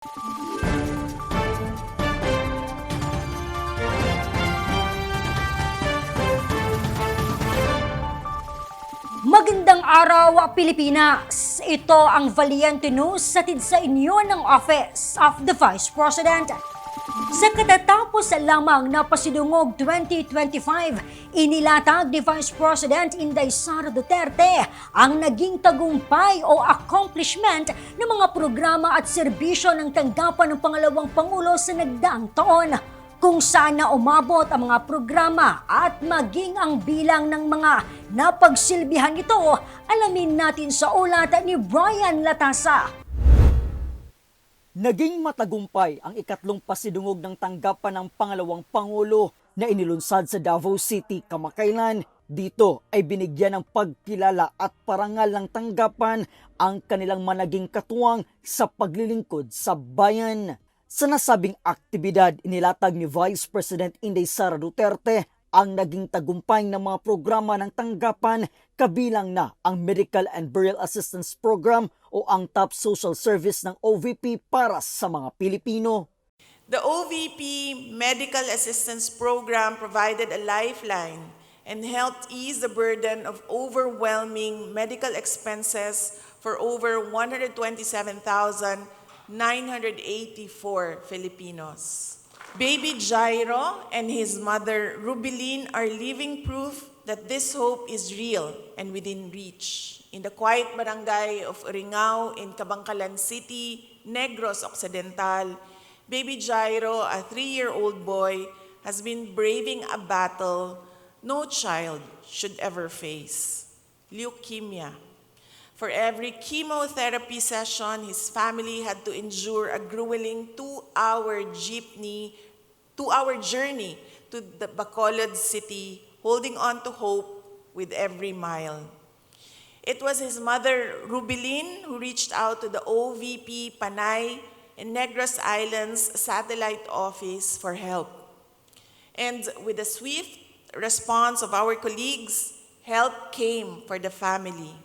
Magandang araw, Pilipinas! Ito ang Valiente News hatid sa inyo ng Office of the Vice President. Sa katatapos lamang na Pasidungog 2025, inilatag ni Vice President Inday Sara Duterte ang naging tagumpay o accomplishment ng mga programa at serbisyo ng tanggapan ng pangalawang Pangulo sa nagdaang taon, kung saan na umabot ang mga programa at maging ang bilang ng mga napagsilbihan ito. Alamin natin sa ulat ni Brian Latasa. Naging matagumpay ang ikatlong pasidungog ng tanggapan ng pangalawang Pangulo na inilunsad sa Davao City kamakailan. Dito ay binigyan ng pagkilala at parangal ng tanggapan ang kanilang managing katuwang sa paglilingkod sa bayan. Sa nasabing aktibidad, inilatag ni Vice President Inday Sara Duterte ang naging tagumpay ng mga programa ng tanggapan, kabilang na ang Medical and Burial Assistance Program o ang top social service ng OVP para sa mga Pilipino. The OVP Medical Assistance Program provided a lifeline and helped ease the burden of overwhelming medical expenses for over 127,984 Filipinos. Baby Jairo and his mother Rubilin are living proof that this hope is real and within reach. In the quiet barangay of Uringao in Cabangcalan City, Negros Occidental, Baby Jairo, a 3-year-old boy, has been braving a battle no child should ever face: leukemia. For every chemotherapy session, his family had to endure a grueling 2-hour journey to the Bacolod City, holding on to hope with every mile. It was his mother, Rubilin, who reached out to the OVP Panay and Negros Islands Satellite Office for help. And with the swift response of our colleagues, help came for the family.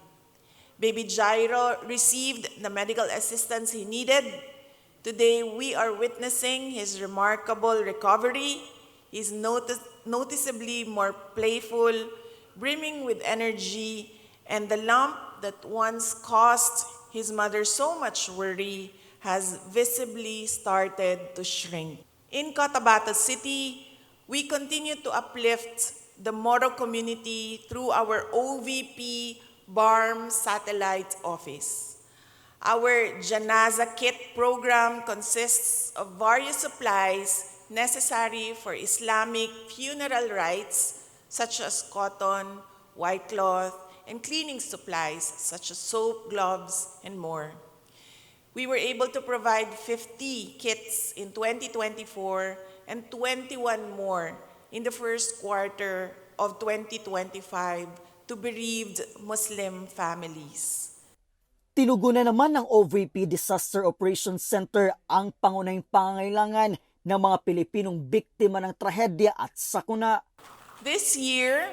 Baby Jairo received the medical assistance he needed. Today, we are witnessing his remarkable recovery. He's noticeably more playful, brimming with energy, and the lump that once caused his mother so much worry has visibly started to shrink. In Cotabato City, we continue to uplift the Moro community through our OVP BARM Satellite Office. Our Janaza Kit program consists of various supplies necessary for Islamic funeral rites, such as cotton, white cloth, and cleaning supplies such as soap, gloves, and more. We were able to provide 50 kits in 2024 and 21 more in the first quarter of 2025 to bereaved Muslim families. Tinugunan naman ng OVP Disaster Operations Center ang pangunahing pangangailangan ng mga Pilipinong biktima ng trahedya at sakuna. This year,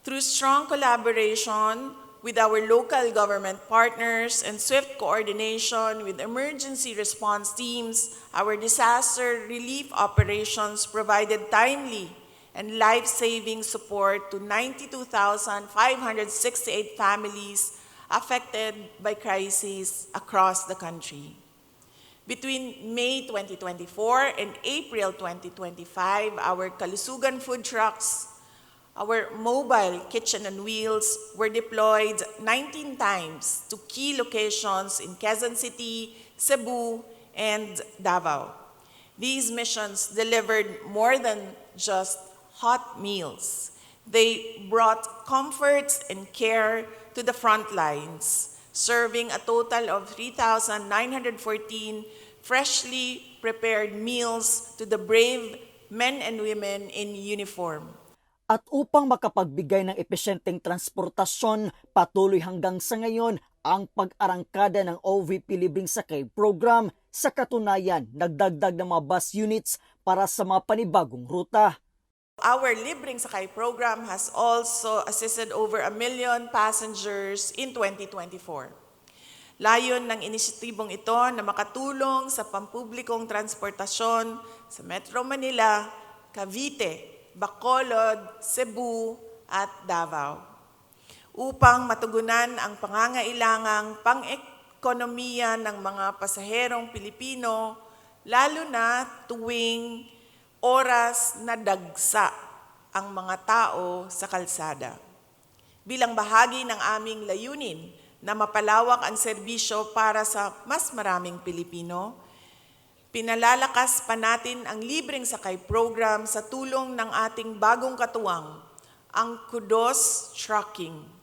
through strong collaboration with our local government partners and swift coordination with emergency response teams, our disaster relief operations provided timely and life-saving support to 92,568 families affected by crises across the country. Between May 2024 and April 2025, our Kalusugan food trucks, our mobile kitchen on wheels were deployed 19 times to key locations in Quezon City, Cebu, and Davao. These missions delivered more than just hot meals. They brought comfort and care to the front lines, serving a total of 3,914 freshly prepared meals to the brave men and women in uniform. At upang makapagbigay ng epesyenteng transportasyon, patuloy hanggang sa ngayon ang pag-arangkada ng OVP Libreng Sakay Program. Sa katunayan, nagdagdag ng mga bus units para sa mga panibagong ruta. Our Libreng Sakay program has also assisted over 1 million passengers in 2024. Layon ng inisyatibong ito na makatulong sa pampublikong transportasyon sa Metro Manila, Cavite, Bacolod, Cebu at Davao upang matugunan ang pangangailangang pang-ekonomiya ng mga pasaherong Pilipino, lalo na tuwing oras na dagsa ang mga tao sa kalsada. Bilang bahagi ng aming layunin na mapalawak ang serbisyo para sa mas maraming Pilipino, pinalalakas pa natin ang libreng sakay program sa tulong ng ating bagong katuwang, ang Kudos Trucking.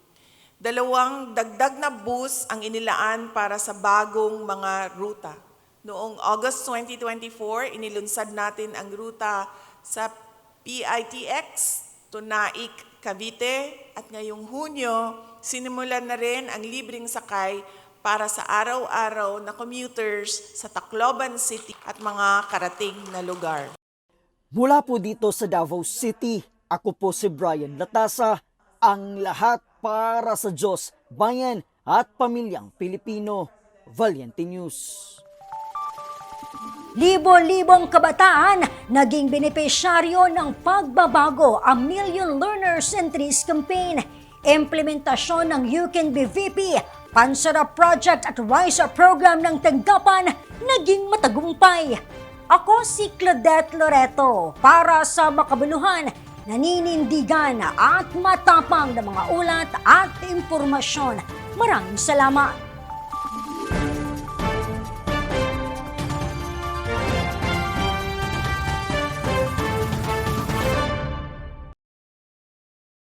2 dagdag na bus ang inilaan para sa bagong mga ruta. Noong August 2024, inilunsad natin ang ruta sa PITX to Naik, Cavite, at ngayong Hunyo, sinimulan na rin ang libreng sakay para sa araw-araw na commuters sa Tacloban City at mga karating na lugar. Mula po dito sa Davao City, ako po si Brian Latasa, ang lahat para sa Diyos, bayan at pamilyang Pilipino. Valiente News. Libo-libong kabataan naging benepisyaryo ng pagbabago ang Million Learners Entries Campaign, implementasyon ng You Can Be VP, Pansarap Project at RISE program ng tanggapan naging matagumpay. Ako si Claudette Loreto para sa makabuluhan, naninindigan at matapang na mga ulat at impormasyon. Maraming salamat.